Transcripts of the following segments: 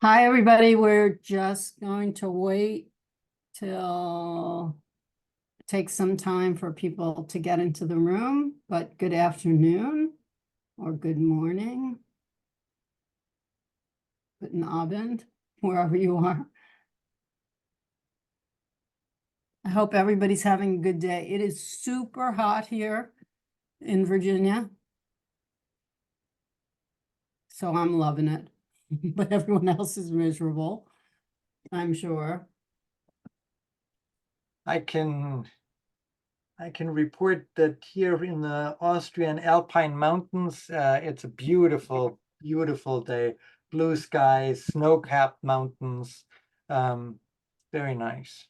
Hi, everybody. We're just going to wait till take some time for people to get into the room, but good afternoon or good morning, guten Abend, wherever you are. I hope everybody's having a good day. It is super hot here in Virginia, so I'm loving it, but everyone else is miserable, I'm sure. I can report that here in the Austrian Alpine Mountains, it's a beautiful, beautiful day. Blue skies, snow-capped mountains, very nice.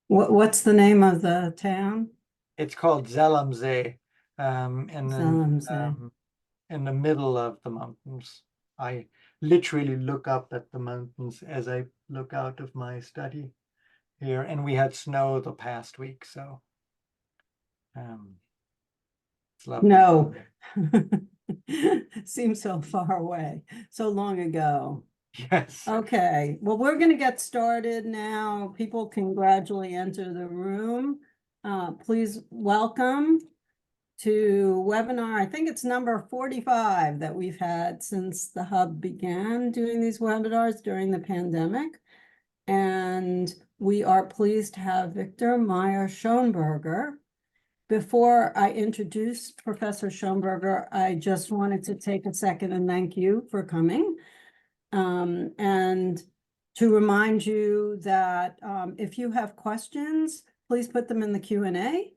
What's the name of the town? It's called Zellamsee, and then Zellamsee. in the middle of the mountains. I literally look up at the mountains as I look out of my study here, and we had snow the past week, so it's lovely. No. Seems so far away, so long ago. Yes. Okay, well, we're going to get started now. People can gradually enter the room. Please welcome to webinar. I think it's number 45 that we've had since the Hub began doing these webinars during the pandemic. And we are pleased to have Viktor Mayer-Schönberger. Before I introduce Professor Schönberger, I just wanted to take a second and thank you for coming. And to remind you that if you have questions, please put them in the Q&A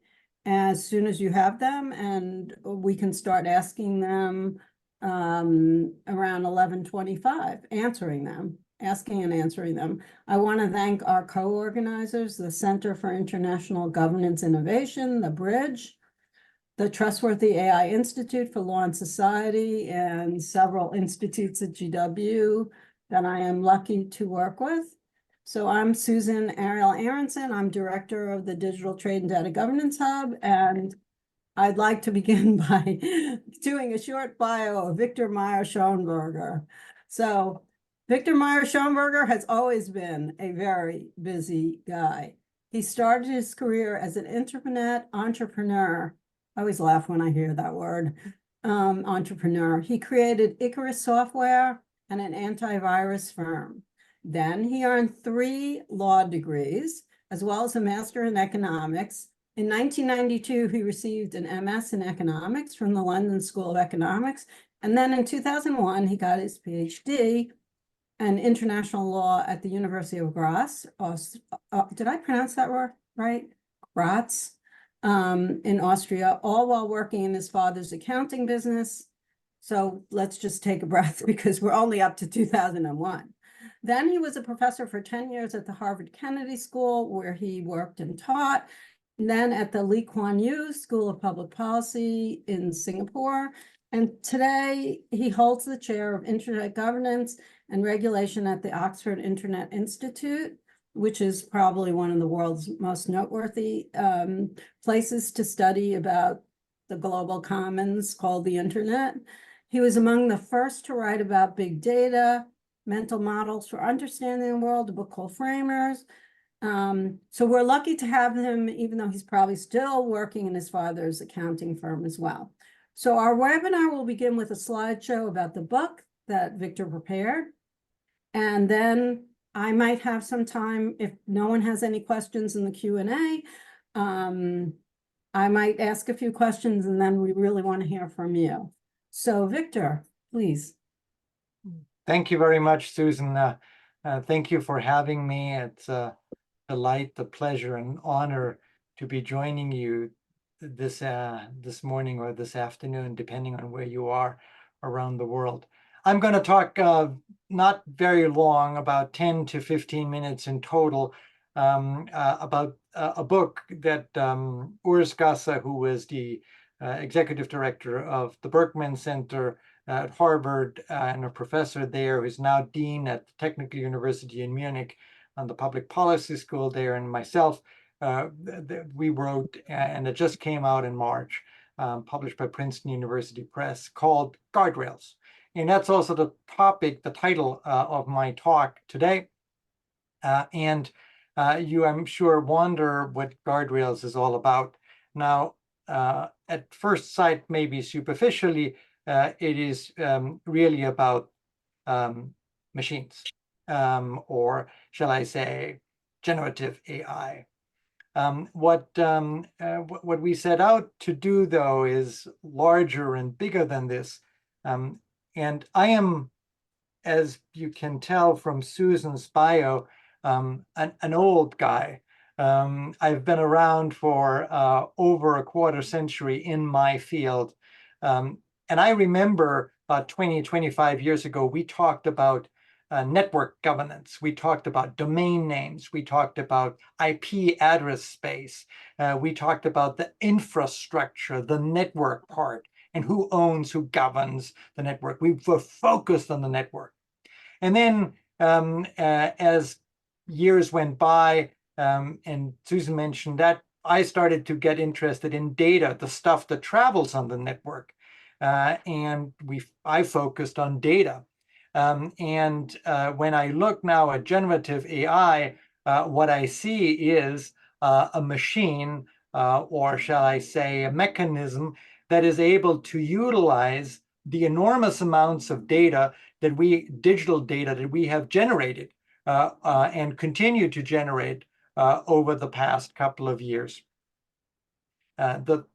as soon as you have them, and we can start asking them around 11:25, asking and answering them. I want to thank our co-organizers, the Center for International Governance Innovation, the Bridge, the Trustworthy AI Institute for Law and Society, and several institutes at GW that I am lucky to work with. So I'm Susan Ariel Aaronson. I'm director of the Digital Trade and Data Governance Hub, and I'd like to begin by doing a short bio of Viktor Mayer-Schönberger. So Viktor Mayer-Schönberger has always been a very busy guy. He started his career as an internet entrepreneur. I always laugh when I hear that word, entrepreneur. He created Icarus Software and an antivirus firm. Then he earned 3 law degrees, as well as a master in economics. In 1992, he received an MS in economics from the London School of Economics. And then in 2001, he got his PhD in international law at the University of Graz. Did I pronounce that word right? Graz, in Austria, all while working in his father's accounting business. So let's just take a breath because we're only up to 2001. Then he was a professor for 10 years at the Harvard Kennedy School, where he worked and taught. And then at the Lee Kuan Yew School of Public Policy in Singapore. And today he holds the chair of Internet Governance and Regulation at the Oxford Internet Institute, which is probably one of the world's most noteworthy places to study about the global commons called the internet. He was among the first to write about big data, mental models for understanding the world, a book called Framers. So we're lucky to have him, even though he's probably still working in his father's accounting firm as well. So our webinar will begin with a slideshow about the book that Viktor prepared. And then I might have some time, if no one has any questions in the Q&A, I might ask a few questions, and then we really want to hear from you. So Viktor, please. Thank you very much, Susan. Thank you for having me. It's a delight, a pleasure, and honor to be joining you this morning or this afternoon, depending on where you are around the world. I'm going to talk not very long, about 10 to 15 minutes in total, about a book that Urs Gasser, who was the executive director of the Berkman Center at Harvard and a professor there, who's now dean at the Technical University in Munich on the public policy school there, and myself, we wrote, and it just came out in March. published by Princeton University Press, called Guardrails. And that's also the topic, the title of my talk today. And you, I'm sure, wonder what Guardrails is all about. Now, at first sight, maybe superficially, it is really about machines, or shall I say, generative AI. What we set out to do, though, is larger and bigger than this. And I am, as you can tell from Susan's bio, an old guy. I've been around for over a quarter century in my field. And I remember 20, 25 years ago, we talked about network governance. We talked about domain names. We talked about IP address space. We talked about the infrastructure, the network part, and who owns, who governs the network. We were focused on the network. And then as years went by, and Susan mentioned that, I started to get interested in data, the stuff that travels on the network. And I focused on data. And when I look now at generative AI, what I see is a machine, or shall I say a mechanism, that is able to utilize the enormous amounts of data digital data that we have generated and continue to generate over the past couple of years. The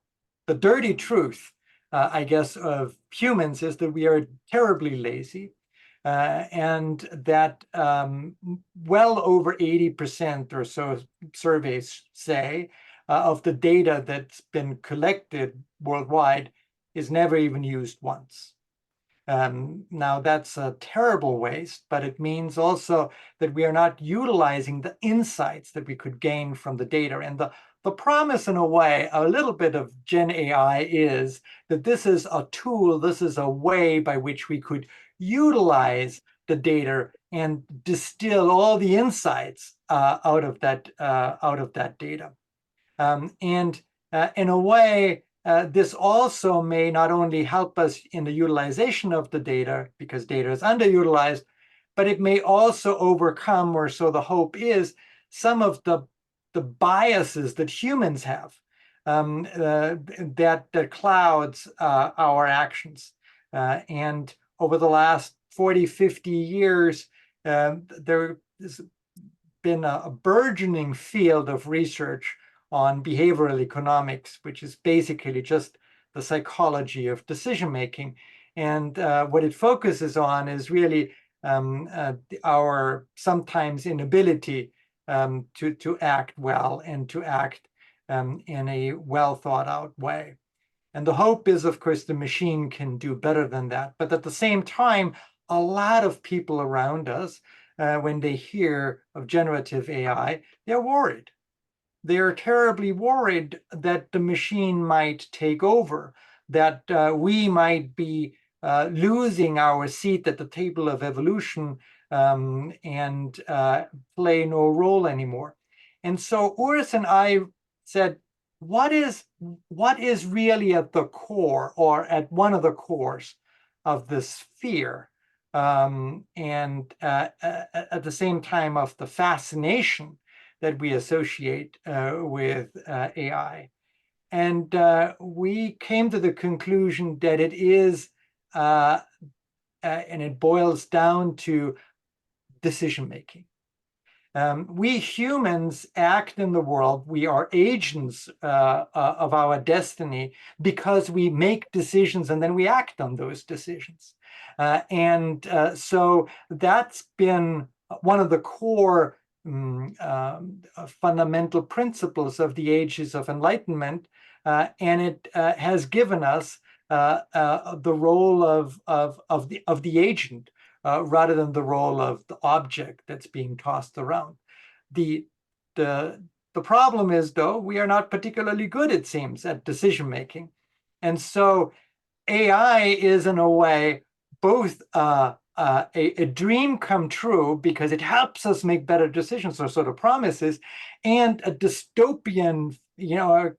dirty truth, I guess, of humans is that we are terribly lazy, and that well over 80% or so surveys say of the data that's been collected worldwide is never even used once. Now, that's a terrible waste, but it means also that we are not utilizing the insights that we could gain from the data. And the promise, in a way, a little bit of Gen AI is that this is a tool, this is a way by which we could utilize the data and distill all the insights out of that data. And in a way, this also may not only help us in the utilization of the data, because data is underutilized, but it may also overcome, or so the hope is, some of the biases that humans have that clouds our actions. And over the last 40, 50 years, there has been a burgeoning field of research on behavioral economics, which is basically just the psychology of decision making. And what it focuses on is really our sometimes inability to act well and to act in a well thought out way. And the hope is, of course, the machine can do better than that. But at the same time, a lot of people around us, when they hear of generative AI, they're worried. They're terribly worried that the machine might take over, that we might be losing our seat at the table of evolution and play no role anymore. And so Urs and I said, what is really at the core, or at one of the cores of this fear, and at the same time of the fascination that we associate with AI. And we came to the conclusion that it is, and it boils down to decision-making. We humans act in the world. We are agents of our destiny because we make decisions and then we act on those decisions. And so that's been one of the core fundamental principles of the ages of enlightenment, and it has given us the role of the agent rather than the role of the object that's being tossed around. The problem is, though, we are not particularly good, it seems, at decision making, and so AI is, in a way, both a dream come true because it helps us make better decisions, or sort of promises, and a dystopian,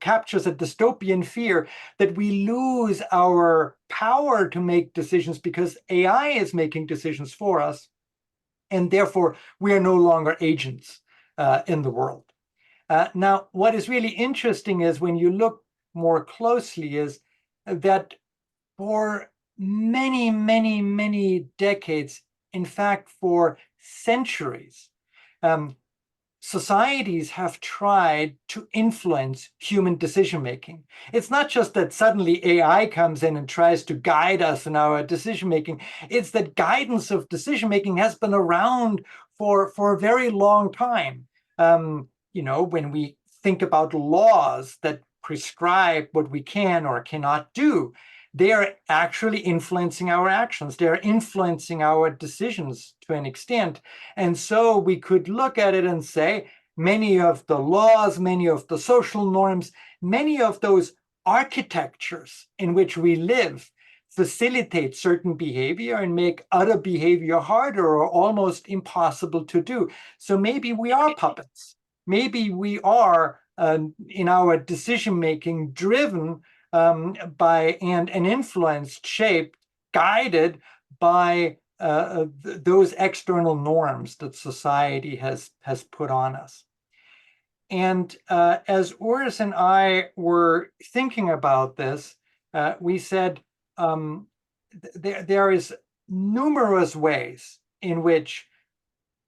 captures a dystopian fear that we lose our power to make decisions because AI is making decisions for us, and therefore we are no longer agents in the world. Now, what is really interesting is when you look more closely is that for many, many, many decades, in fact, for centuries, societies have tried to influence human decision-making. It's not just that suddenly AI comes in and tries to guide us in our decision-making. It's that guidance of decision-making has been around for a very long time. When we think about laws that prescribe what we can or cannot do, they are actually influencing our actions. They're influencing our decisions to an extent. And so we could look at it and say, many of the laws, many of the social norms, many of those architectures in which we live facilitate certain behavior and make other behavior harder or almost impossible to do. So maybe we are puppets. Maybe we are, in our decision-making, driven by and influenced, shaped, guided by those external norms that society has put on us. And as Urs and I were thinking about this, we said there is numerous ways in which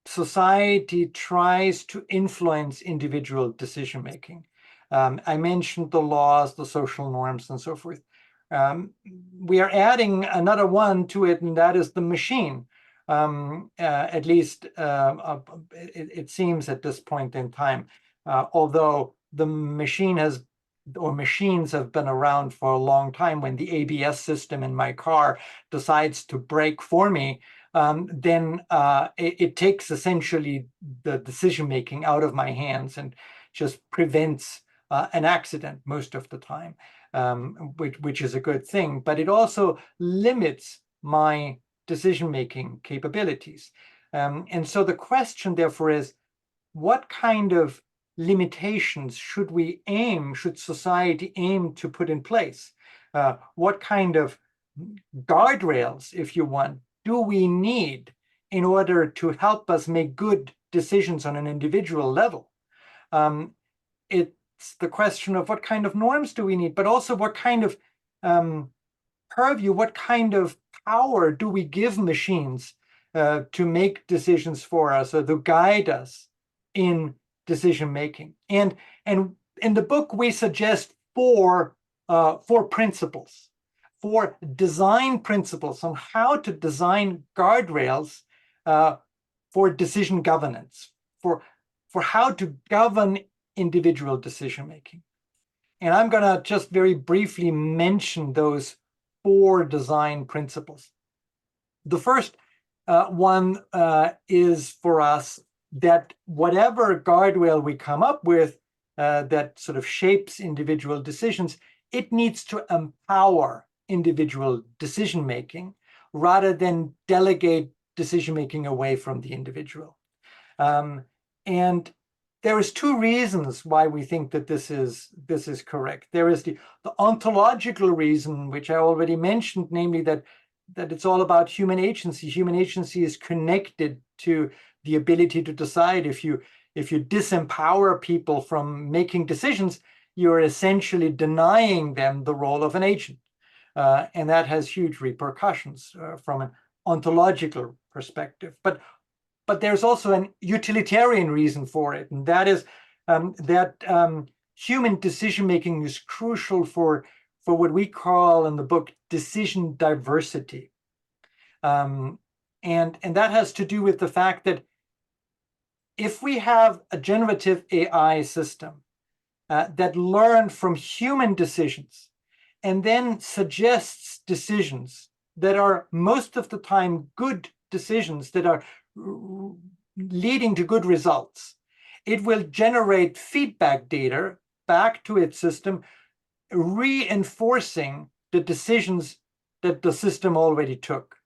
society tries to influence individual decision-making. I mentioned the laws, the social norms, and so forth. We are adding another one to it, and that is the machine. At least it seems at this point in time, although the machine machines have been around for a long time. When the ABS system in my car decides to brake for me, then it takes essentially the decision-making out of my hands and just prevents an accident most of the time, which is a good thing. But it also limits my decision-making capabilities. And so the question, therefore, is what kind of limitations should society aim to put in place? What kind of guardrails, if you want, do we need in order to help us make good decisions on an individual level? It's the question of what kind of norms do we need, but also what kind of purview, what kind of power do we give machines to make decisions for us or to guide us in decision making? And in the book, we suggest four principles. 4 design principles on how to design guardrails for decision governance, for how to govern individual decision-making. And I'm going to just very briefly mention those 4 design principles. The first one is for us that whatever guardrail we come up with that sort of shapes individual decisions, it needs to empower individual decision-making rather than delegate decision-making away from the individual. And there is 2 reasons why we think that this is correct. There is the ontological reason, which I already mentioned, namely that it's all about human agency. Human agency is connected to the ability to decide. If you disempower people from making decisions, you're essentially denying them the role of an agent. And that has huge repercussions from an ontological perspective. But there's also an utilitarian reason for it, and that is that human decision-making is crucial for what we call in the book decision diversity. And that has to do with the fact that if we have a generative AI system that learn from human decisions and then suggests decisions that are most of the time good decisions that are leading to good results, it will generate feedback data back to its system, reinforcing the decisions that the system already took.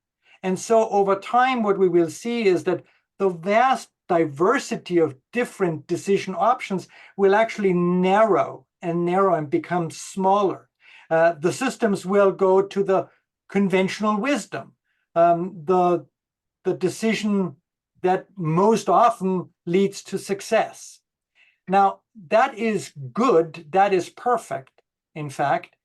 And so over time, what we will see is that the vast diversity of different decision options will actually narrow and become smaller. The systems will go to the conventional wisdom, the decision that most often leads to success. Now, that is good, that is perfect, in fact,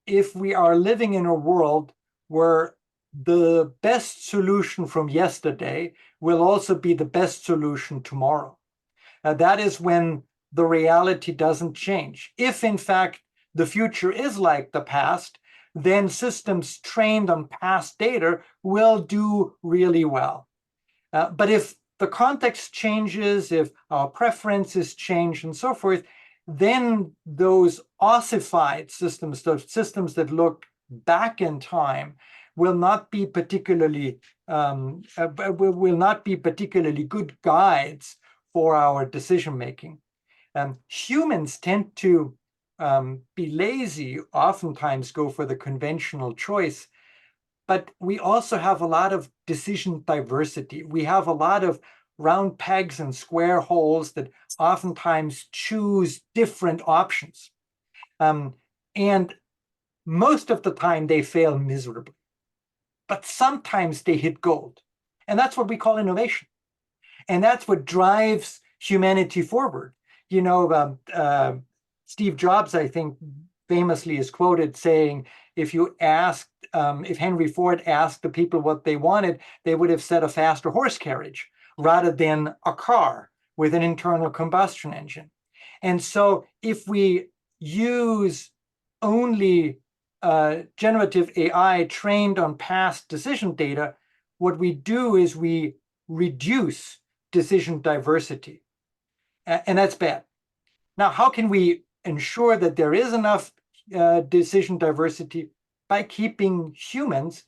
if we are living in a world where the best solution from yesterday will also be the best solution tomorrow. That is when the reality doesn't change. If, in fact, the future is like the past, then systems trained on past data will do really well. But if the context changes, if our preferences change and so forth, then those ossified systems, those systems that look back in time, will not be particularly good guides for our decision making. Humans tend to be lazy, oftentimes go for the conventional choice, but we also have a lot of decision diversity. We have a lot of round pegs and square holes that oftentimes choose different options. And most of the time they fail miserably, but sometimes they hit gold. And that's what we call innovation. And that's what drives humanity forward. You know, Steve Jobs, I think, famously is quoted saying, if Henry Ford asked the people what they wanted, they would have said a faster horse carriage rather than a car with an internal combustion engine. And so if we use only generative AI trained on past decision data, what we do is we reduce decision diversity. And that's bad. Now, how can we ensure that there is enough decision diversity? By keeping humans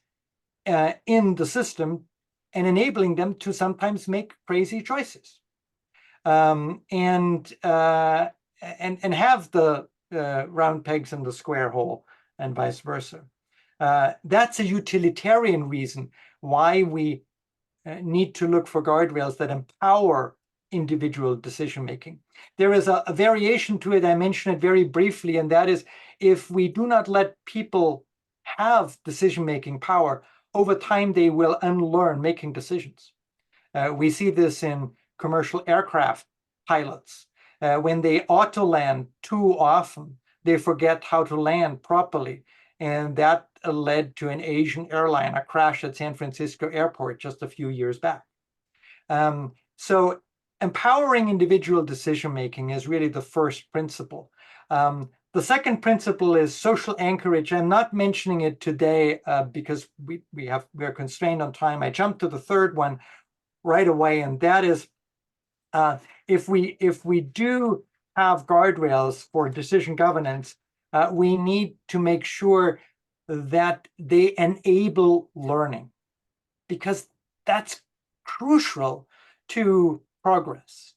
in the system and enabling them to sometimes make crazy choices, and have the round pegs in the square hole and vice versa. That's a utilitarian reason why we need to look for guardrails that empower individual decision making. There is a variation to it. I mentioned it very briefly, and that is, if we do not let people have decision-making power, over time they will unlearn making decisions. We see this in commercial aircraft pilots. When they auto-land too often, they forget how to land properly. And that led to an Asian airline, a crash at San Francisco airport just a few years back. So empowering individual decision-making is really the first principle. The second principle is social anchorage. I'm not mentioning it today because we're constrained on time. I jumped to the third one right away, and that is if we do have guardrails for decision governance, we need to make sure that they enable learning, because that's crucial to progress.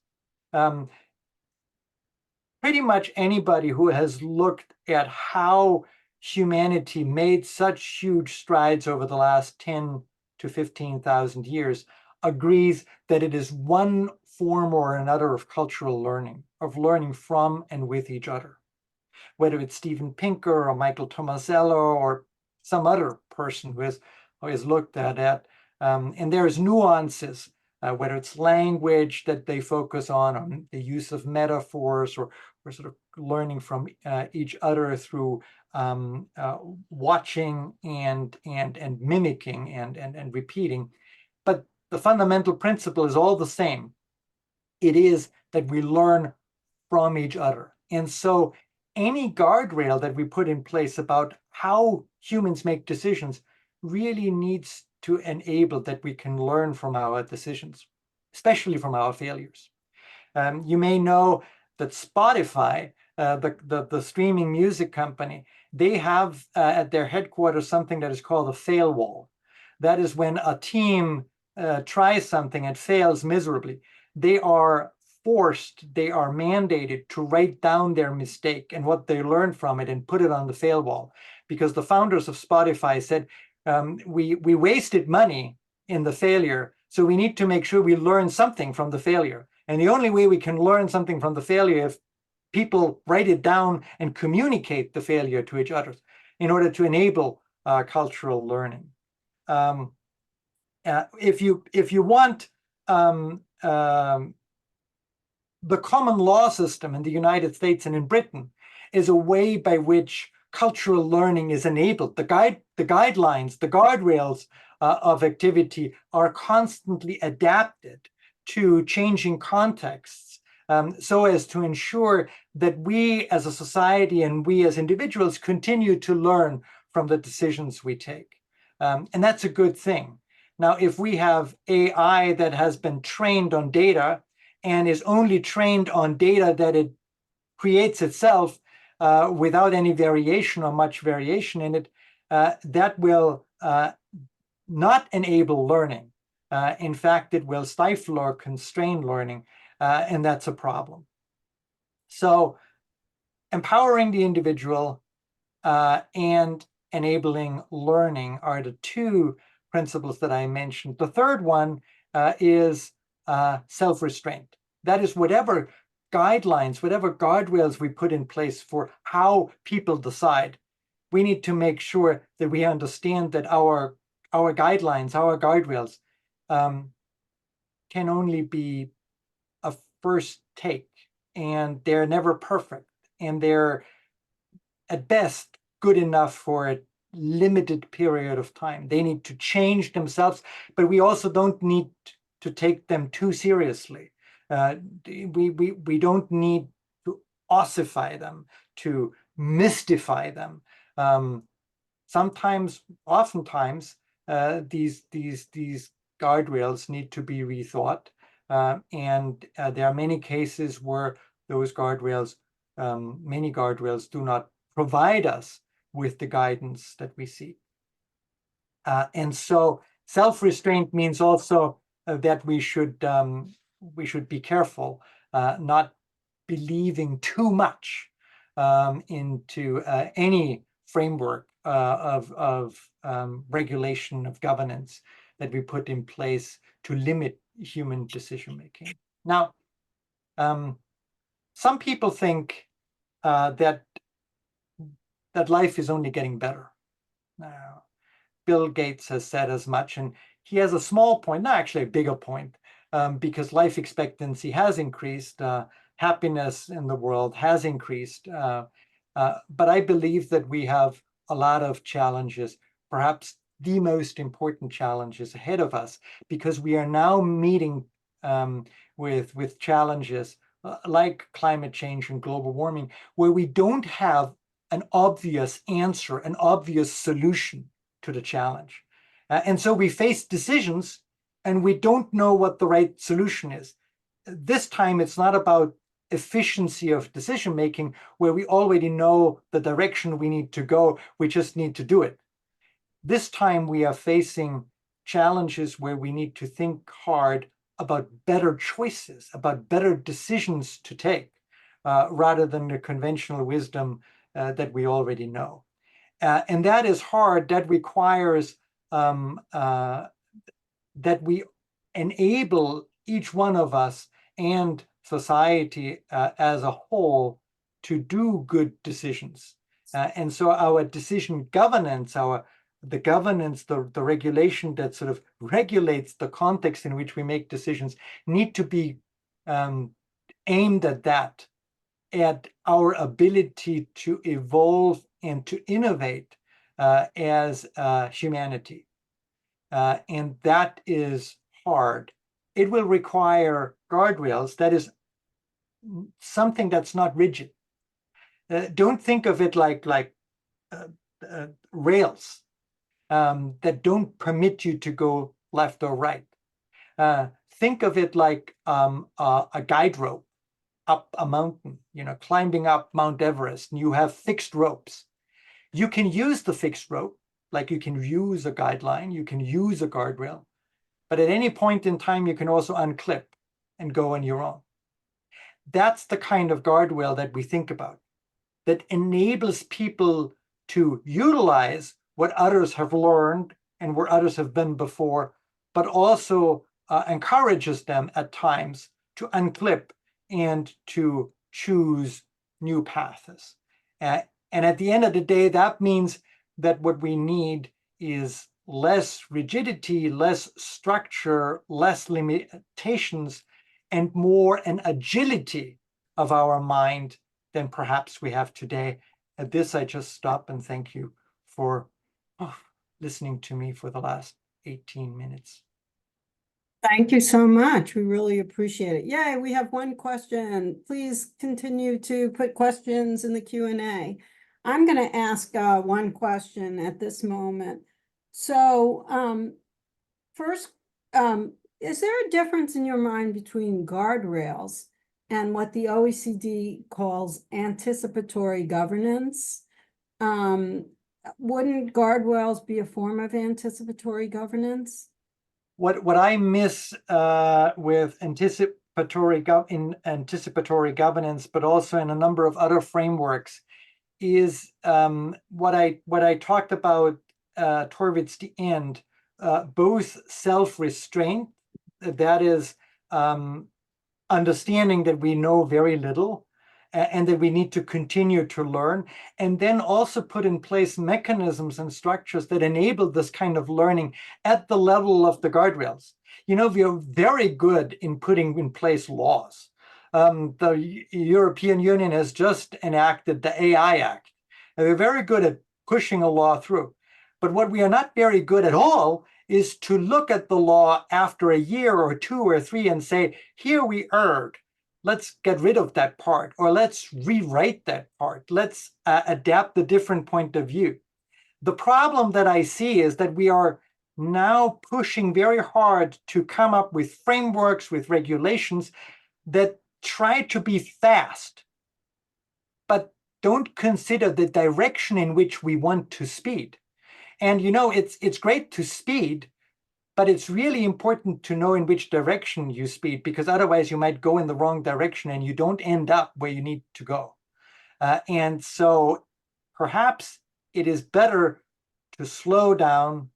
Pretty much anybody who has looked at how humanity made such huge strides over the last 10 to 15,000 years agrees that it is one form or another of cultural learning, of learning from and with each other. Whether it's Steven Pinker or Michael Tomasello or some other person who has looked at that. And there's nuances, whether it's language that they focus on the use of metaphors, or sort of learning from each other through watching and mimicking and repeating. But the fundamental principle is all the same. It is that we learn from each other. And so any guardrail that we put in place about how humans make decisions really needs to enable that we can learn from our decisions, especially from our failures. You may know that Spotify, the streaming music company, they have at their headquarters something that is called a fail wall. That is when a team tries something and fails miserably, they are mandated to write down their mistake and what they learned from it and put it on the fail wall. Because the founders of Spotify said, we wasted money in the failure. So we need to make sure we learn something from the failure. And the only way we can learn something from the failure if people write it down and communicate the failure to each other in order to enable cultural learning. If you want the common law system in the United States and in Britain is a way by which cultural learning is enabled. The guidelines, the guardrails of activity are constantly adapted to changing contexts, so as to ensure that we as a society and we as individuals continue to learn from the decisions we take. And that's a good thing. Now, if we have AI that has been trained on data and is only trained on data that it creates itself without any variation or much variation in it, that will not enable learning. In fact, it will stifle or constrain learning, and that's a problem. So empowering the individual and enabling learning are the two principles that I mentioned. The third one is self-restraint. That is, whatever guidelines, whatever guardrails we put in place for how people decide, we need to make sure that we understand that our guidelines, our guardrails, can only be a first take, and they're never perfect, and they're at best good enough for a limited period of time. They need to change themselves, but we also don't need to take them too seriously. We don't need to ossify them, to mystify them. Oftentimes, these guardrails need to be rethought, and there are many cases where those guardrails, many guardrails, do not provide us with the guidance that we seek. And so self-restraint means also that we should be careful not believing too much into any framework of regulation, of governance that we put in place to limit human decision-making. Now, some people think that life is only getting better. Bill Gates has said as much, and he has a small point, not actually a bigger point, because life expectancy has increased, happiness in the world has increased, but I believe that we have a lot of challenges, perhaps the most important challenges ahead of us, because we are now meeting with challenges like climate change and global warming, where we don't have an obvious answer, an obvious solution to the challenge. And so we face decisions and we don't know what the right solution is. This time, it's not about efficiency of decision-making, where we already know the direction we need to go, we just need to do it. This time we are facing challenges where we need to think hard about better choices, about better decisions to take, rather than the conventional wisdom that we already know. And that is hard. That requires that we enable each one of us and society as a whole to do good decisions. And so our decision governance, the regulation that sort of regulates the context in which we make decisions, need to be aimed at that, at our ability to evolve and to innovate as humanity. And that is hard. It will require guardrails. That is something that's not rigid. Don't think of it like rails that don't permit you to go left or right. Think of it like a guide rope up a mountain, climbing up Mount Everest, and you have fixed ropes. You can use the fixed rope, like you can use a guideline, you can use a guardrail, but at any point in time, you can also unclip and go on your own. That's the kind of guardrail that we think about, that enables people to utilize what others have learned and where others have been before, but also encourages them at times to unclip and to choose new paths. And at the end of the day, that means that what we need is less rigidity, less structure, less limitations, and more an agility of our mind than perhaps we have today. At this, I just stop and thank you for listening to me for the last 18 minutes. Thank you so much. We really appreciate it. Yay, we have one question. Please continue to put questions in the Q&A. I'm going to ask one question at this moment. So first, is there a difference in your mind between guardrails and what the OECD calls anticipatory governance? Wouldn't guardrails be a form of anticipatory governance? What I miss with anticipatory governance, but also in a number of other frameworks, is what I talked about towards the end, both self-restraint, that is understanding that we know very little and that we need to continue to learn, and then also put in place mechanisms and structures that enable this kind of learning at the level of the guardrails. You know, we are very good in putting in place laws. The European Union has just enacted the AI Act, and they're very good at pushing a law through. But what we are not very good at all is to look at the law after a year or 2 or 3 and say, here we erred. Let's get rid of that part, or let's rewrite that part. Let's adapt a different point of view. The problem that I see is that we are now pushing very hard to come up with frameworks, with regulations that try to be fast, but don't consider the direction in which we want to speed. And you know, it's great to speed, but it's really important to know in which direction you speed, because otherwise you might go in the wrong direction and you don't end up where you need to go. And so perhaps it is better to slow down,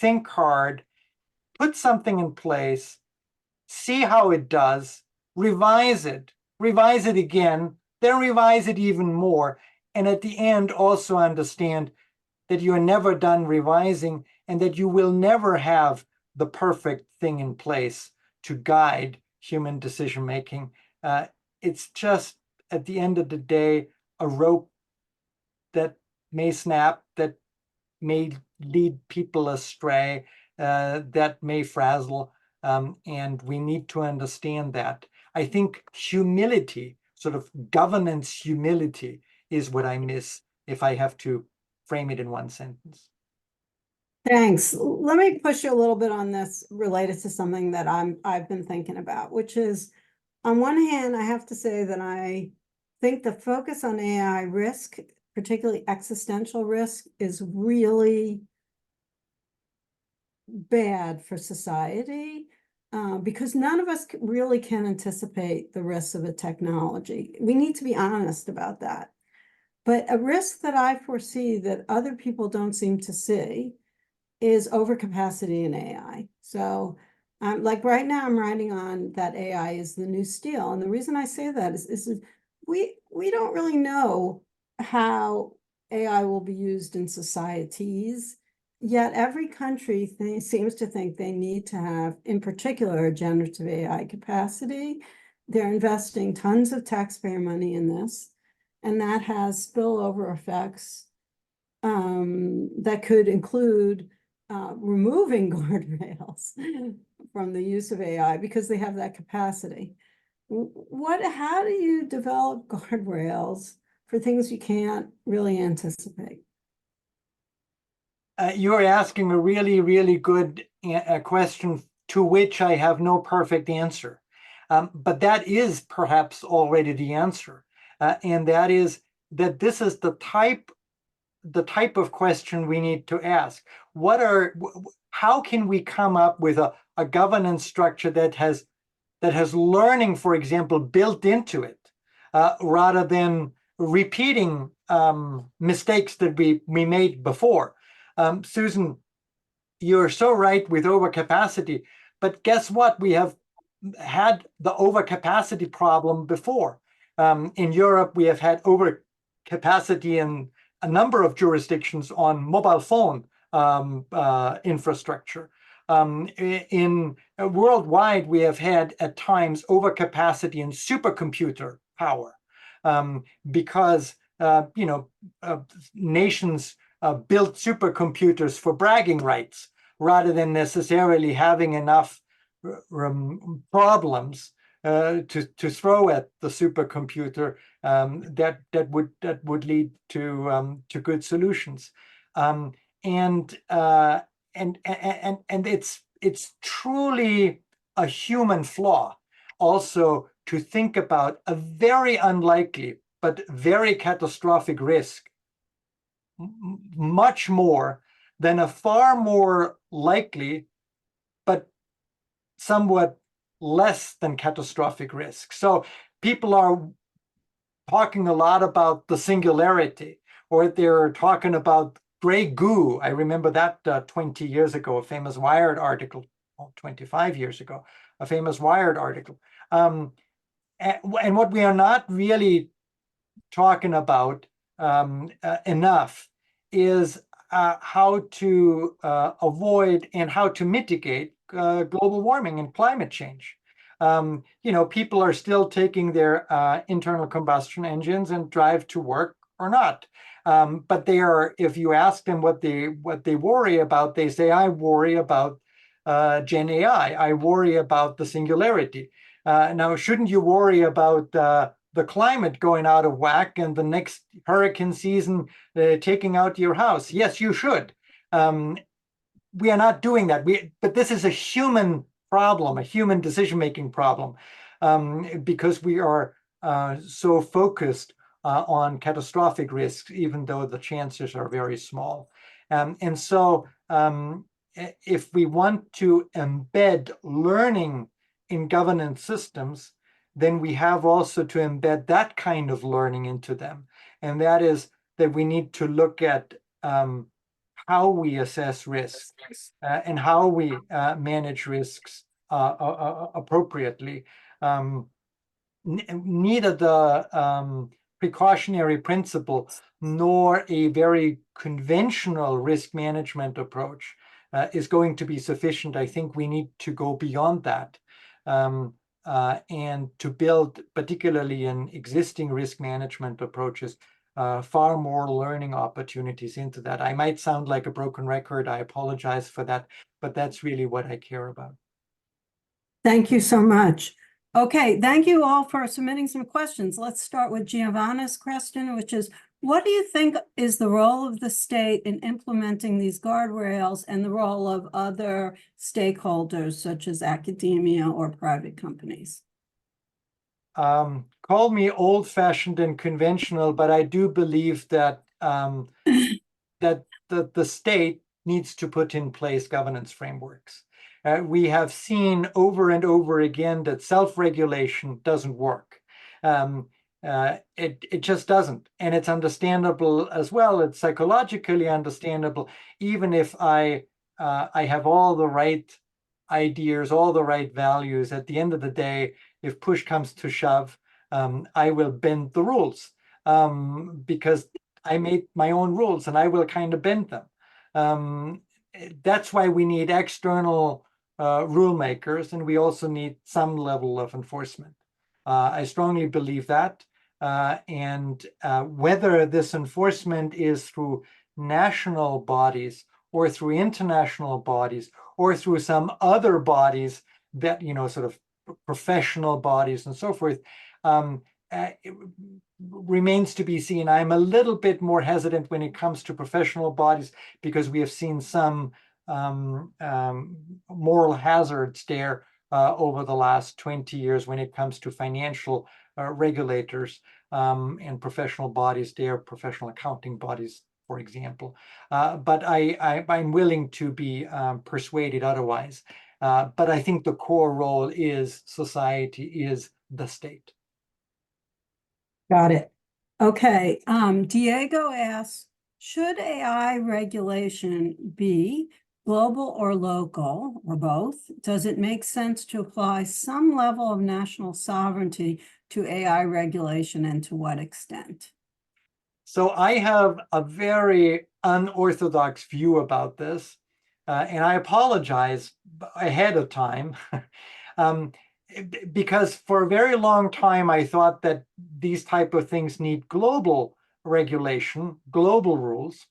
think hard, put something in place, see how it does, revise it again, then revise it even more. And at the end, also understand that you are never done revising and that you will never have the perfect thing in place to guide human decision-making. It's just, at the end of the day, a rope that may snap, that may lead people astray, that may frazzle, and we need to understand that. I think humility, sort of governance humility, is what I miss if I have to frame it in one sentence. Thanks. Let me push you a little bit on this related to something that I've been thinking about, which is, on one hand, I have to say that I think the focus on AI risk, particularly existential risk, is really bad for society, because none of us really can anticipate the risks of a technology. We need to be honest about that. But a risk that I foresee that other people don't seem to see is overcapacity in AI. So like right now, I'm writing on that AI is the new steel. And the reason I say that is we don't really know how AI will be used in societies, yet every country seems to think they need to have, in particular, a generative AI capacity. They're investing tons of taxpayer money in this, and that has spillover effects that could include removing guardrails from the use of AI because they have that capacity. How do you develop guardrails for things you can't really anticipate? You are asking a really, really good question to which I have no perfect answer. But that is perhaps already the answer. And that is that this is the type of question we need to ask. How can we come up with a governance structure that has learning, for example, built into it, rather than repeating mistakes that we made before? Susan, you're so right with overcapacity, but guess what? We have had the overcapacity problem before. In Europe, we have had overcapacity in a number of jurisdictions on mobile phone infrastructure. Worldwide, we have had at times overcapacity in supercomputer power because nations built supercomputers for bragging rights rather than necessarily having enough problems to throw at the supercomputer that would lead to good solutions. And it's truly a human flaw also to think about a very unlikely but very catastrophic risk much more than a far more likely but somewhat less than catastrophic risk. So people are talking a lot about the singularity, or they're talking about gray goo. I remember that 20 years ago, a famous Wired article, 25 years ago, a famous Wired article. And what we are not really talking about enough is how to avoid and how to mitigate global warming and climate change. People are still taking their internal combustion engines and drive to work or not. But they are, if you ask them what they worry about, they say, I worry about Gen AI. I worry about the singularity. Now, shouldn't you worry about the climate going out of whack and the next hurricane season taking out your house? Yes, you should. We are not doing that. But this is a human problem, a human decision-making problem, because we are so focused on catastrophic risks, even though the chances are very small. And so if we want to embed learning in governance systems, then we have also to embed that kind of learning into them. And that is that we need to look at how we assess risks and how we manage risks appropriately. Neither the precautionary principle nor a very conventional risk management approach is going to be sufficient. I think we need to go beyond that. And to build, particularly in existing risk management approaches, far more learning opportunities into that. I might sound like a broken record. I apologize for that, but that's really what I care about. Thank you so much. Okay, thank you all for submitting some questions. Let's start with Giovanna's question, which is, what do you think is the role of the state in implementing these guardrails and the role of other stakeholders, such as academia or private companies? Call me old-fashioned and conventional, but I do believe that that the state needs to put in place governance frameworks. We have seen over and over again that self-regulation doesn't work. It just doesn't, and it's understandable as well. It's psychologically understandable, even if I have all the right ideas, all the right values. At the end of the day, if push comes to shove, I will bend the rules because I made my own rules and I will kind of bend them. That's why we need external rule makers, and we also need some level of enforcement. I strongly believe that. And whether this enforcement is through national bodies or through international bodies or through some other bodies that, sort of professional bodies and so forth, it remains to be seen. I'm a little bit more hesitant when it comes to professional bodies because we have seen some moral hazards there over the last 20 years when it comes to financial regulators and professional bodies there, professional accounting bodies, for example. But I'm willing to be persuaded otherwise. But I think the core role is society, is the state. Got it. Okay. Diego asks, should AI regulation be global or local, or both? Does it make sense to apply some level of national sovereignty to AI regulation, and to what extent? So I have a very unorthodox view about this, and I apologize ahead of time. um, because for a very long time, I thought that these type of things need global regulation, global rules,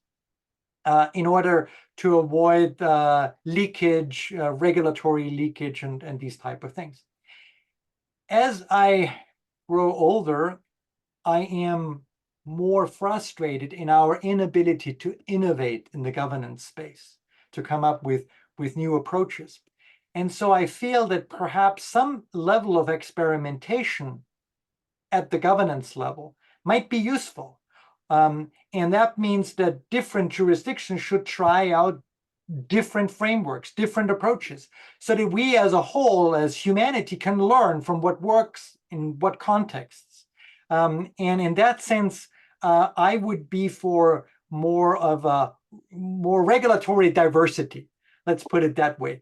in order to avoid leakage, regulatory leakage, and these type of things. As I grow older, I am more frustrated in our inability to innovate in the governance space, to come up with new approaches. And so I feel that perhaps some level of experimentation at the governance level might be useful. And that means that different jurisdictions should try out different frameworks, different approaches, so that we as a whole, as humanity, can learn from what works in what contexts. And in that sense, I would be for more regulatory diversity, let's put it that way,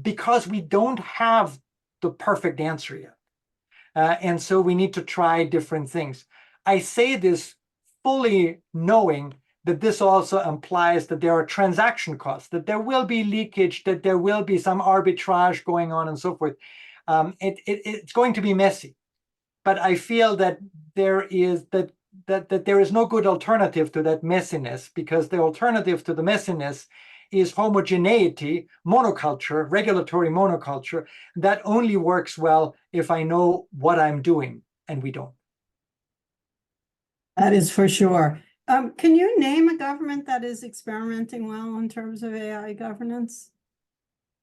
because we don't have the perfect answer yet. And so we need to try different things. I say this fully knowing that this also implies that there are transaction costs, that there will be leakage, that there will be some arbitrage going on and so forth. It's going to be messy, but I feel that there is no good alternative to that messiness, because the alternative to the messiness is homogeneity, monoculture, regulatory monoculture. That only works well if I know what I'm doing, and we don't. That is for sure. Can you name a government that is experimenting well in terms of AI governance?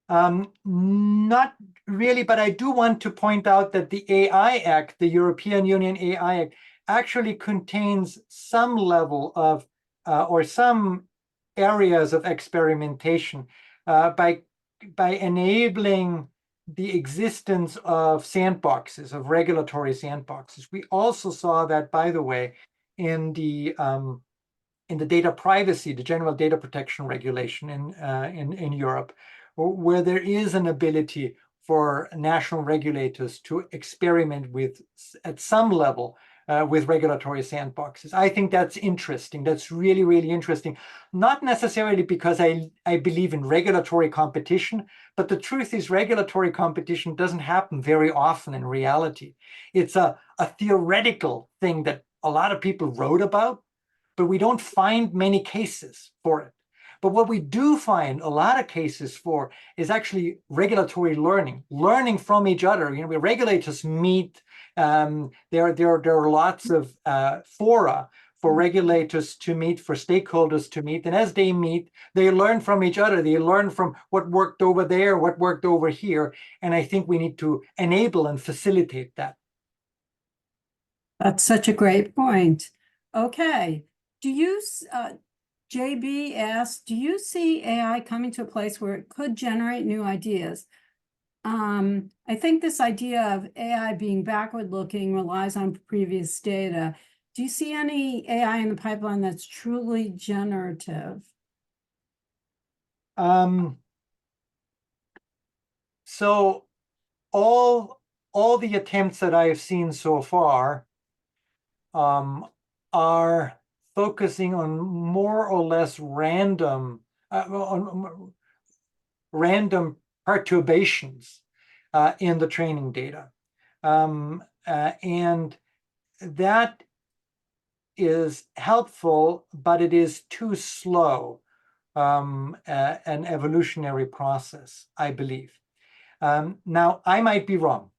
Not really, but I do want to point out that the AI Act, the European Union AI Act, actually contains some level of, or some areas of experimentation by enabling the existence of sandboxes, of regulatory sandboxes. We also saw that, by the way, in the data privacy, the general data protection regulation in Europe, where there is an ability for national regulators to experiment with, at some level, with regulatory sandboxes. I think that's interesting. That's really, really interesting. Not necessarily because I believe in regulatory competition, but the truth is regulatory competition doesn't happen very often in reality. It's a theoretical thing that a lot of people wrote about, but we don't find many cases for it. But what we do find a lot of cases for is actually regulatory learning from each other. You know, we regulators meet. There are lots of fora for regulators to meet, for stakeholders to meet. And as they meet, they learn from each other. They learn from what worked over there, what worked over here. And I think we need to enable and facilitate that. That's such a great point. Okay. JB asked, do you see AI coming to a place where it could generate new ideas? I think this idea of AI being backward-looking relies on previous data. Do you see any AI in the pipeline that's truly generative? So all the attempts that I have seen so far are focusing on more or less random perturbations in the training data. And that is helpful, but it is too slow an evolutionary process, I believe. Now, I might be wrong.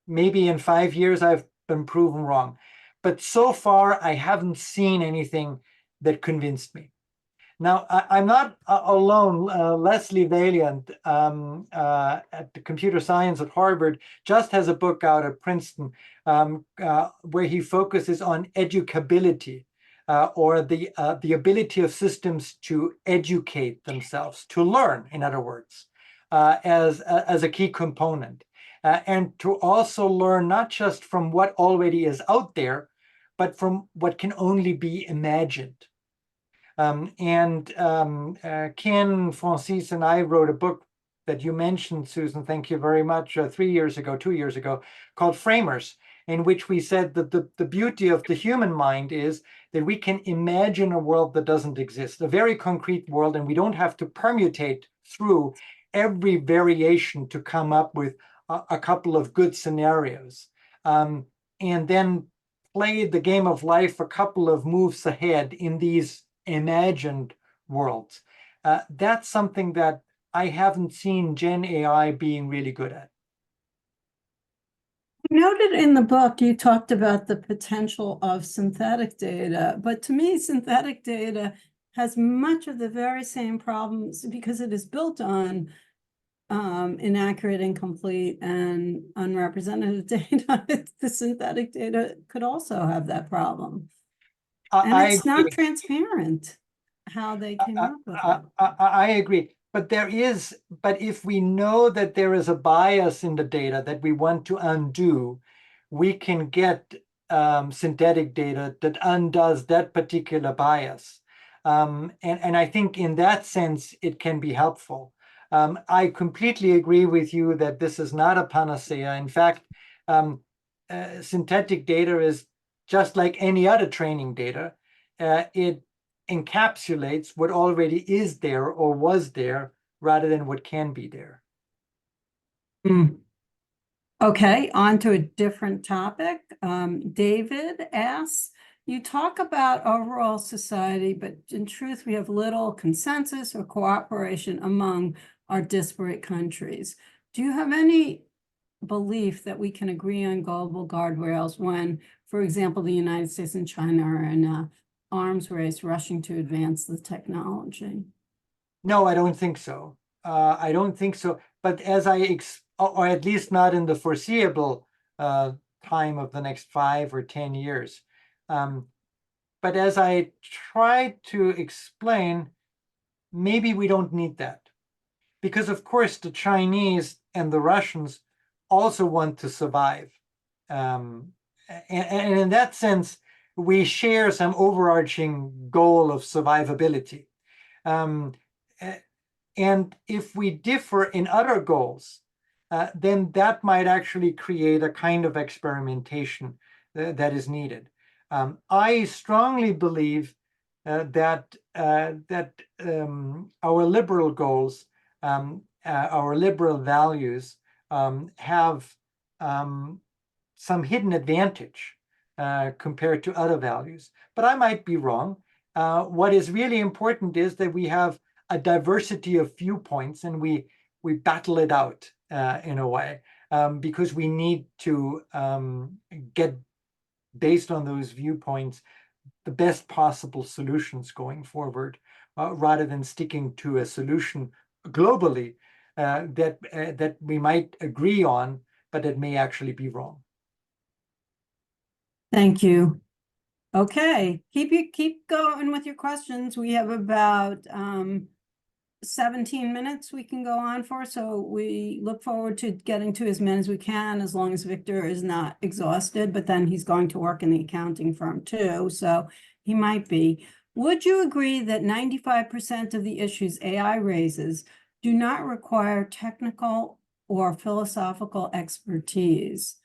Maybe in 5 years I've been proven wrong. But so far, I haven't seen anything that convinced me. Now, I'm not alone. Leslie Valiant at the computer science at Harvard just has a book out at Princeton where he focuses on educability, or the ability of systems to educate themselves, to learn, in other words, as a key component. And to also learn not just from what already is out there, but from what can only be imagined. Ken, Francis, and I wrote a book that you mentioned, Susan, thank you very much, 2 years ago, called Framers, in which we said that the beauty of the human mind is that we can imagine a world that doesn't exist, a very concrete world, and we don't have to permutate through every variation to come up with a couple of good scenarios. And then play the game of life a couple of moves ahead in these imagined worlds. That's something that I haven't seen Gen AI being really good at. You noted in the book, you talked about the potential of synthetic data, but to me, synthetic data has much of the very same problems because it is built on inaccurate, incomplete, and unrepresentative data. The synthetic data could also have that problem. And it's not transparent how they came up with it. I agree. But if we know that there is a bias in the data that we want to undo, we can get synthetic data that undoes that particular bias. And I think in that sense, it can be helpful. I completely agree with you that this is not a panacea. In fact, synthetic data is just like any other training data. It encapsulates what already is there or was there rather than what can be there. Okay, on to a different topic. David asks, you talk about overall society, but in truth, we have little consensus or cooperation among our disparate countries. Do you have any belief that we can agree on global guardrails when, for example, the United States and China are in an arms race rushing to advance the technology? No, I don't think so. I don't think so. But or at least not in the foreseeable time of the next 5 or 10 years. But as I tried to explain, maybe we don't need that. Because of course the Chinese and the Russians also want to survive. And in that sense, we share some overarching goal of survivability. And if we differ in other goals, then that might actually create a kind of experimentation that is needed. I strongly believe that our liberal goals, our liberal values have some hidden advantage compared to other values. But I might be wrong. What is really important is that we have a diversity of viewpoints and we battle it out in a way because we need to get, based on those viewpoints, the best possible solutions going forward rather than sticking to a solution globally that we might agree on, but it may actually be wrong. Thank you. Okay, keep going with your questions. We have about 17 minutes we can go on for, so we look forward to getting to as many as we can, as long as Viktor is not exhausted, but then he's going to work in the accounting firm too, so he might be. Would you agree that 95% of the issues AI raises do not require technical or philosophical expertise?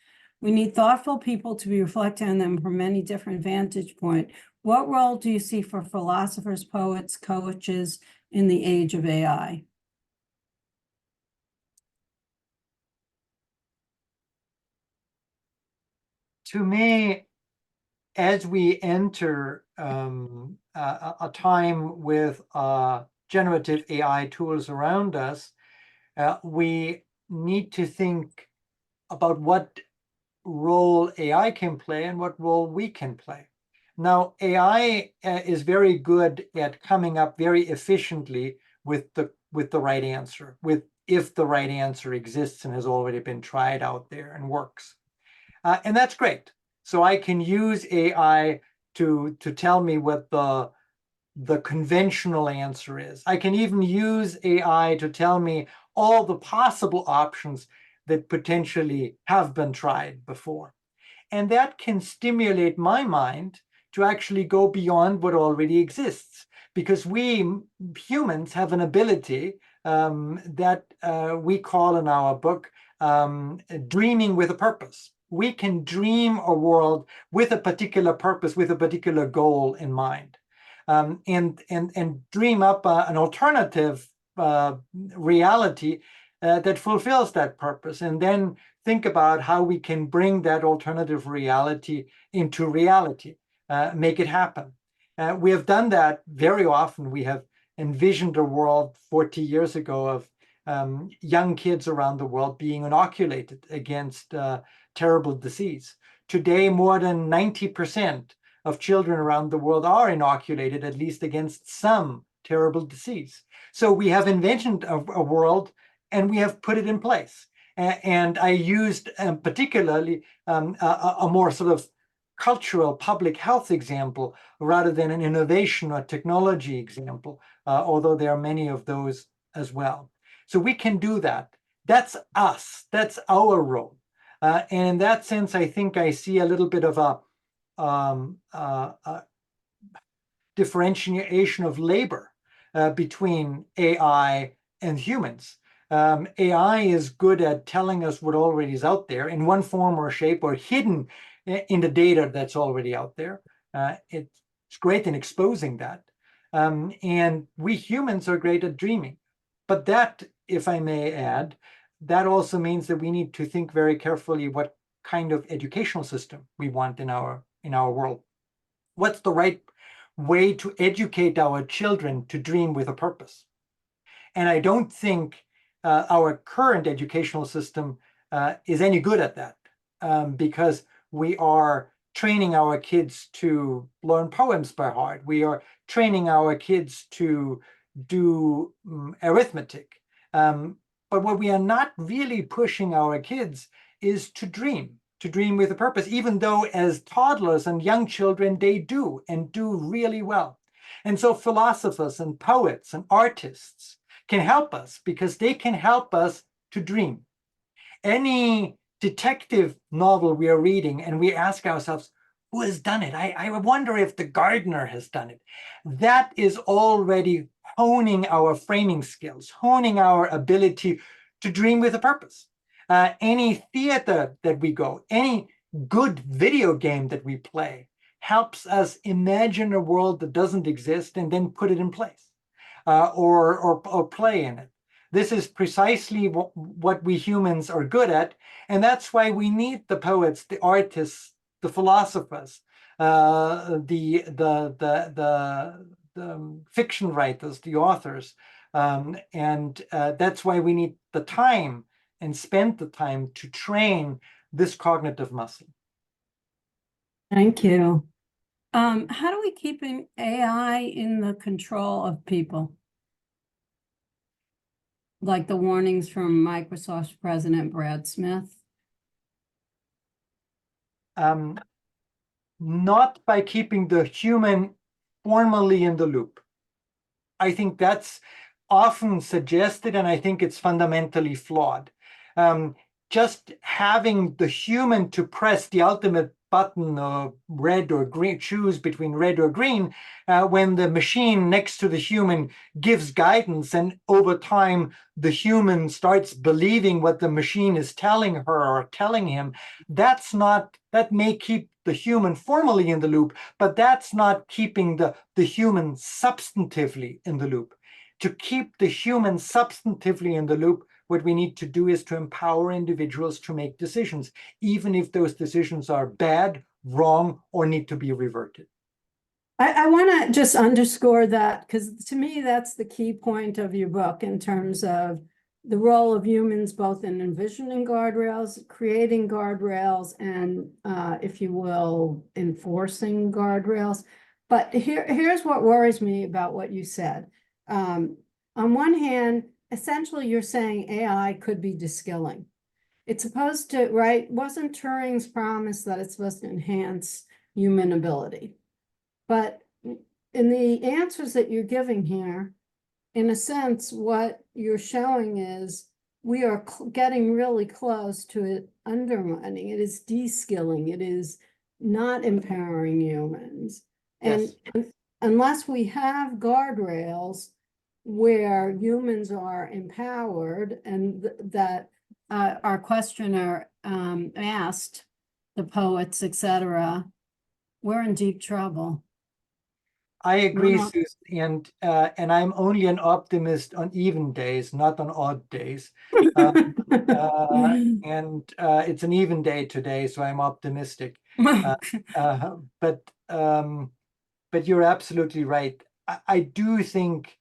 We need thoughtful people to be reflecting on them from many different vantage points. What role do you see for philosophers, poets, coaches in the age of AI? To me, as we enter a time with generative AI tools around us, we need to think about what role AI can play and what role we can play. Now, AI is very good at coming up very efficiently with the right answer, if the right answer exists and has already been tried out there and works. And that's great. So I can use AI to tell me what the conventional answer is. I can even use AI to tell me all the possible options that potentially have been tried before. And that can stimulate my mind to actually go beyond what already exists. because we humans have an ability that we call in our book dreaming with a purpose. We can dream a world with a particular purpose, with a particular goal in mind, and dream up an alternative reality that fulfills that purpose, and then think about how we can bring that alternative reality into reality, make it happen. We have done that very often. We have envisioned a world 40 years ago of young kids around the world being inoculated against terrible disease. Today, more than 90% of children around the world are inoculated, at least against some terrible disease. So we have envisioned a world, and we have put it in place. And I used particularly a more sort of cultural public health example rather than an innovation or technology example, although there are many of those as well. So we can do that. That's us. That's our role. And in that sense, I think I see a little bit of a differentiation of labor between AI and humans. AI is good at telling us what already is out there in one form or shape, or hidden in the data that's already out there. It's great in exposing that. And we humans are great at dreaming. But that, if I may add, that also means that we need to think very carefully what kind of educational system we want in our world. What's the right way to educate our children to dream with a purpose? And I don't think our current educational system is any good at that, because we are training our kids to learn poems by heart. We are training our kids to do arithmetic. But what we are not really pushing our kids is to dream with a purpose, even though as toddlers and young children, they do, and do really well. And so philosophers and poets and artists can help us, because they can help us to dream. Any detective novel we are reading and we ask ourselves, who has done it? I wonder if the gardener has done it. That is already honing our framing skills, honing our ability to dream with a purpose. Any theater that we go, any good video game that we play helps us imagine a world that doesn't exist and then put it in place, or play in it. This is precisely what we humans are good at, and that's why we need the poets, the artists, the philosophers, the fiction writers, the authors, and that's why we need the time and spend the time to train this cognitive muscle. Thank you. How do we keep AI in the control of people? Like the warnings from Microsoft's president, Brad Smith? Not by keeping the human formally in the loop. I think that's often suggested, and I think it's fundamentally flawed. Just having the human to press the ultimate button of red or green, choose between red or green, when the machine next to the human gives guidance, and over time the human starts believing what the machine is telling her or telling him, that may keep the human formally in the loop, but that's not keeping the human substantively in the loop. To keep the human substantively in the loop, what we need to do is to empower individuals to make decisions, even if those decisions are bad, wrong, or need to be reverted. I want to just underscore that, because to me, that's the key point of your book in terms of the role of humans, both in envisioning guardrails, creating guardrails, and if you will, enforcing guardrails. But here's what worries me about what you said. On one hand, essentially you're saying AI could be de-skilling. It's supposed to, right? Wasn't Turing's promise that it's supposed to enhance human ability? But in the answers that you're giving here, in a sense, what you're showing is we are getting really close to it undermining. It is de-skilling. It is not empowering humans. Yes. And unless we have guardrails where humans are empowered and that our questioner asked, the poets, etc., we're in deep trouble. I agree, Well, Susan, and I'm only an optimist on even days, not on odd days. And it's an even day today, so I'm optimistic. But you're absolutely right. I do think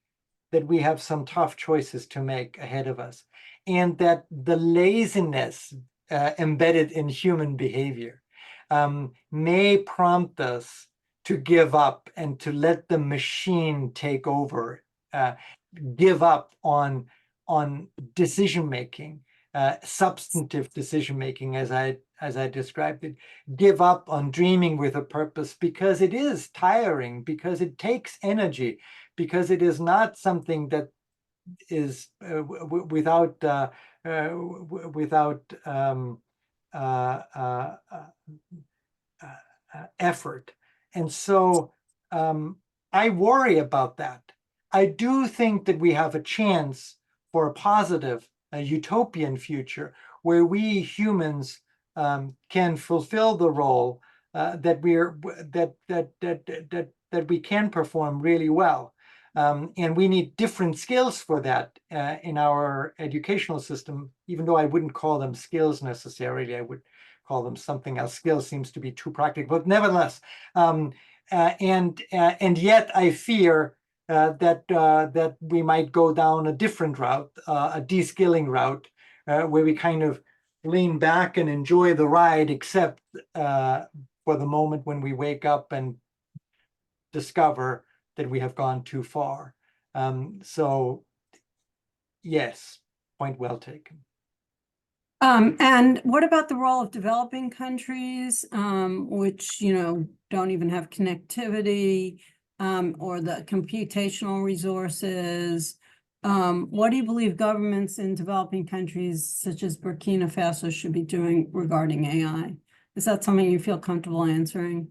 that we have some tough choices to make ahead of us, and that the laziness embedded in human behavior may prompt us to give up and to let the machine take over, give up on decision making, substantive decision making, as I described it, give up on dreaming with a purpose, because it is tiring, because it takes energy, because it is not something that is without effort. And so I worry about that. I do think that we have a chance for a positive, a utopian future where we humans can fulfill the role that we can perform really well. And we need different skills for that in our educational system, even though I wouldn't call them skills necessarily. I would call them something else. Skills seems to be too practical, but nevertheless, and yet I fear that we might go down a different route, a de-skilling route, where we kind of lean back and enjoy the ride, except for the moment when we wake up and discover that we have gone too far. So yes, point well taken. And what about the role of developing countries, which, don't even have connectivity, or the computational resources? What do you believe governments in developing countries such as Burkina Faso should be doing regarding AI? Is that something you feel comfortable answering?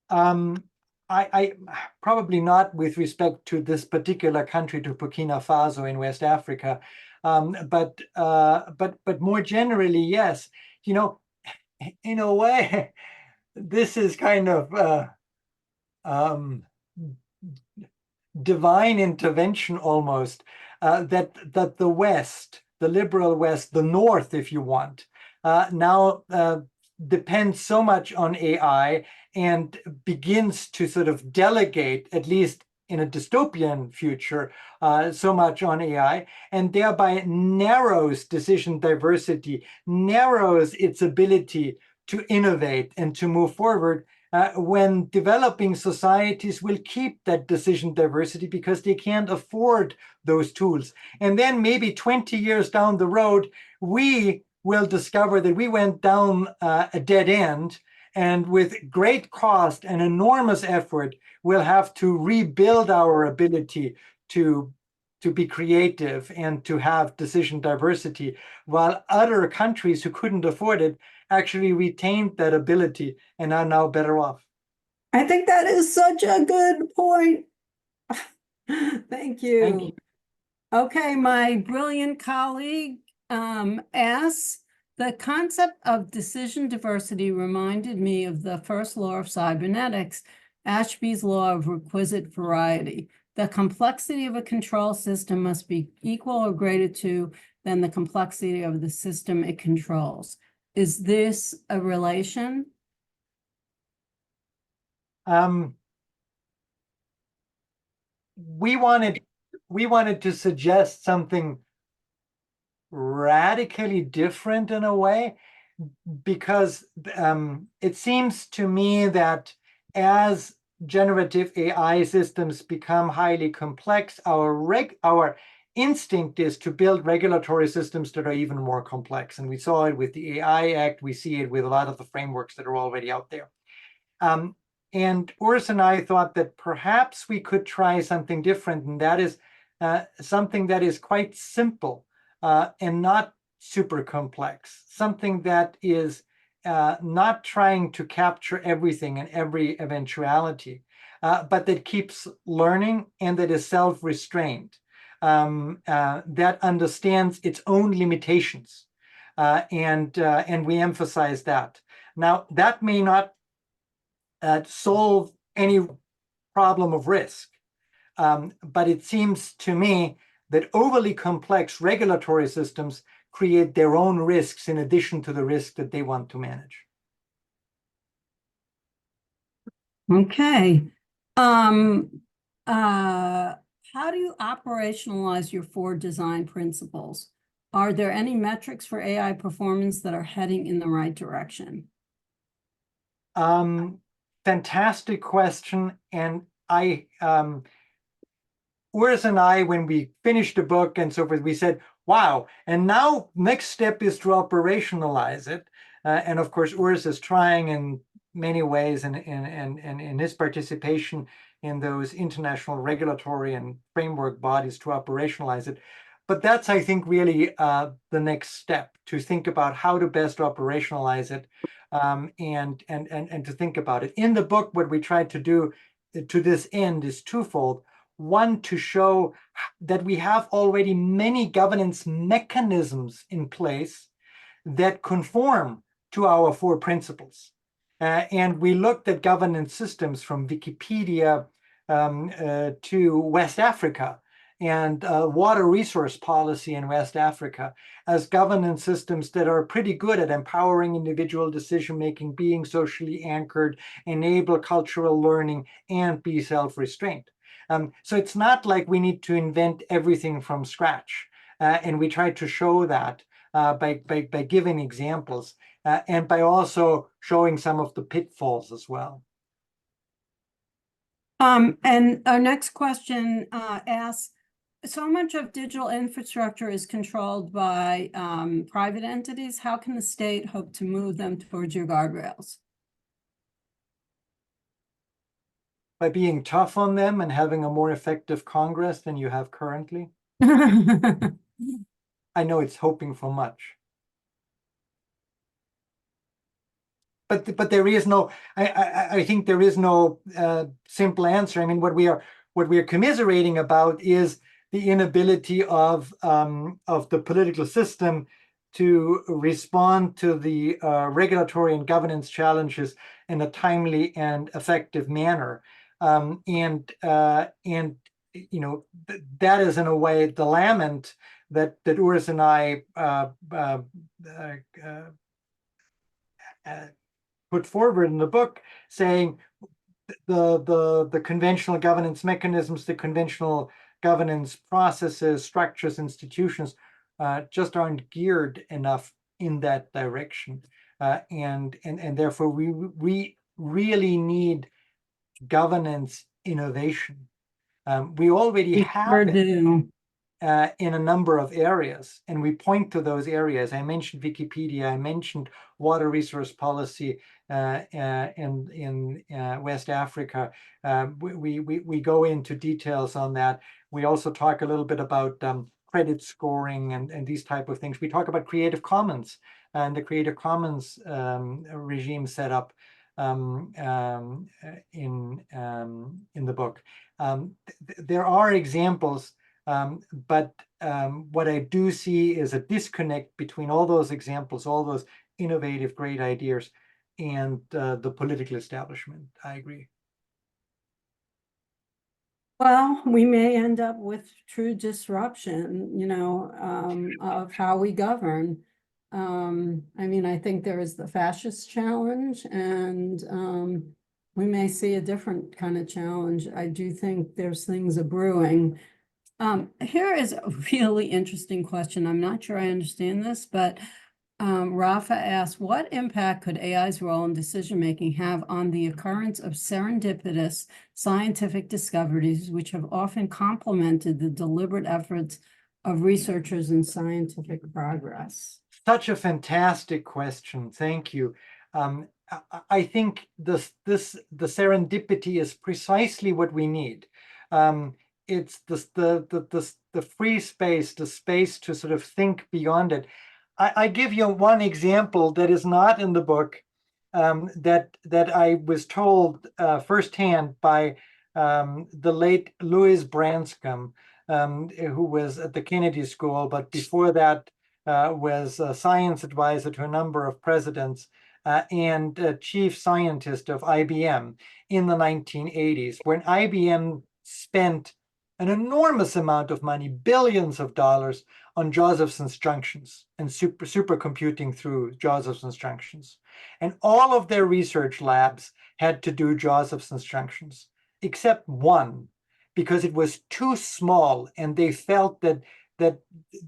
I probably not with respect to this particular country, to Burkina Faso in West Africa, but more generally, yes. In a way, this is kind of divine intervention almost, that the West, the liberal West, the North, if you want, now depends so much on AI and begins to sort of delegate, at least in a dystopian future, so much on AI, and thereby narrows decision diversity, narrows its ability to innovate and to move forward, when developing societies will keep that decision diversity because they can't afford those tools. And then maybe 20 years down the road, we will discover that we went down a dead end, and with great cost and enormous effort, we'll have to rebuild our ability to be creative and to have decision diversity, while other countries who couldn't afford it actually retained that ability and are now better off. I think that is such a good point. Thank you. Thank you. Okay, my brilliant colleague asks, the concept of decision diversity reminded me of the first law of cybernetics, Ashby's law of requisite variety. The complexity of a control system must be equal or greater to than the complexity of the system it controls. Is this a relation? We wanted to suggest something radically different in a way, because it seems to me that as generative AI systems become highly complex, our instinct is to build regulatory systems that are even more complex. And we saw it with the AI Act. We see it with a lot of the frameworks that are already out there. And Urs and I thought that perhaps we could try something different, and that is something that is quite simple and not super complex, something that is not trying to capture everything and every eventuality, but that keeps learning and that is self-restrained, that understands its own limitations. And we emphasize that. Now, that may not solve any problem of risk, but it seems to me that overly complex regulatory systems create their own risks in addition to the risk that they want to manage. Okay. How do you operationalize your 4 design principles? Are there any metrics for AI performance that are heading in the right direction? Fantastic question. And Urs and I, when we finished the book and so forth, we said, wow, and now next step is to operationalize it. And of course, Urs is trying in many ways and in his participation in those international regulatory and framework bodies to operationalize it. But that's, I think, really the next step, to think about how to best operationalize it, and to think about it. In the book, what we tried to do to this end is twofold. One, to show that we have already many governance mechanisms in place that conform to our 4 principles. And we looked at governance systems from Wikipedia to West Africa and water resource policy in West Africa as governance systems that are pretty good at empowering individual decision-making, being socially anchored, enable cultural learning, and be self-restrained. So it's not like we need to invent everything from scratch. And we try to show that by giving examples and by also showing some of the pitfalls as well. And our next question asks, so much of digital infrastructure is controlled by private entities. How can the state hope to move them towards your guardrails? By being tough on them and having a more effective Congress than you have currently. I know it's hoping for much. But there is no, I think there is no simple answer. I mean, what we are commiserating about is the inability of the political system to respond to the regulatory and governance challenges in a timely and effective manner. And you know, that is in a way the lament that Urs and I put forward in the book, saying the conventional governance mechanisms, the conventional governance processes, structures, institutions just aren't geared enough in that direction, and therefore we really need governance innovation. We already have it in a number of areas, and we point to those areas. I mentioned Wikipedia, I mentioned water resource policy in West Africa. We go into details on that. We also talk a little bit about credit scoring and these type of things. We talk about Creative Commons and the Creative Commons regime set up in the book. There are examples, but what I do see is a disconnect between all those examples, all those innovative, great ideas, and the political establishment. I agree. Well, we may end up with true disruption, you know, of how we govern. I mean, I think there is the fascist challenge, and we may see a different kind of challenge. I do think there's things brewing. Here is a really interesting question. I'm not sure I understand this, but Rafa asked, what impact could AI's role in decision-making have on the occurrence of serendipitous scientific discoveries, which have often complemented the deliberate efforts of researchers in scientific progress? Such a fantastic question. Thank you. I think the serendipity is precisely what we need. It's the free space, the space to sort of think beyond it. I give you one example that is not in the book, that I was told firsthand by the late Louis Branscombe, who was at the Kennedy School, but before that was a science advisor to a number of presidents and chief scientist of IBM in the 1980s, when IBM spent an enormous amount of money, billions of dollars, on Josephson's junctions and supercomputing through Josephson's junctions. And all of their research labs had to do Josephson's junctions, except one, because it was too small and they felt that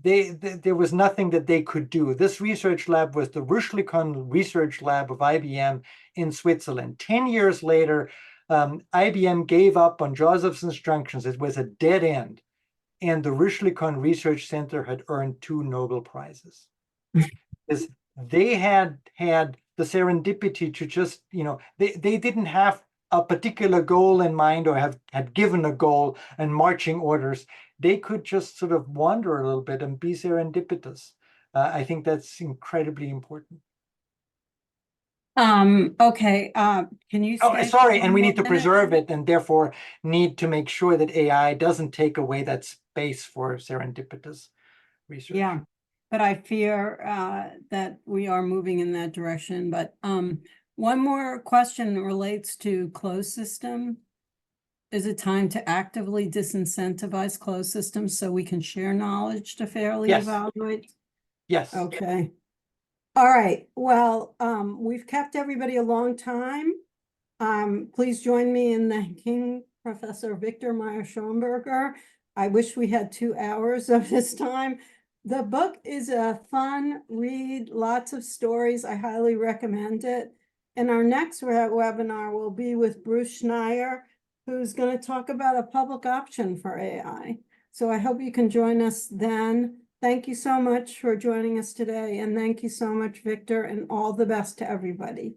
there was nothing that they could do. This research lab was the Rüschlikon research lab of IBM in Switzerland. 10 years later, IBM gave up on Josephson's junctions. It was a dead end. And the Rüschlikon Research Center had earned 2 Nobel Prizes. Because they had the serendipity to just, they didn't have a particular goal in mind or had given a goal and marching orders. They could just sort of wander a little bit and be serendipitous. I think that's incredibly important. Okay, can you Oh, stay sorry, for and we one need to more minute? preserve it and therefore need to make sure that AI doesn't take away that space for serendipitous research. Yeah, but I fear that we are moving in that direction. But one more question relates to closed system. Is it time to actively disincentivize closed systems so we can share knowledge to fairly Yes. evaluate? Yes. Okay. All right. Well, we've kept everybody a long time. Please join me in thanking Professor Viktor Mayer-Schönberger. I wish we had 2 hours of his time. The book is a fun read, lots of stories. I highly recommend it. And our next webinar will be with Bruce Schneier, who's going to talk about a public option for AI. So I hope you can join us then. Thank you so much for joining us today. And thank you so much, Viktor, and all the best to everybody.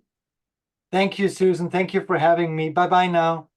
Thank you, Susan. Thank you for having me. Bye-bye now.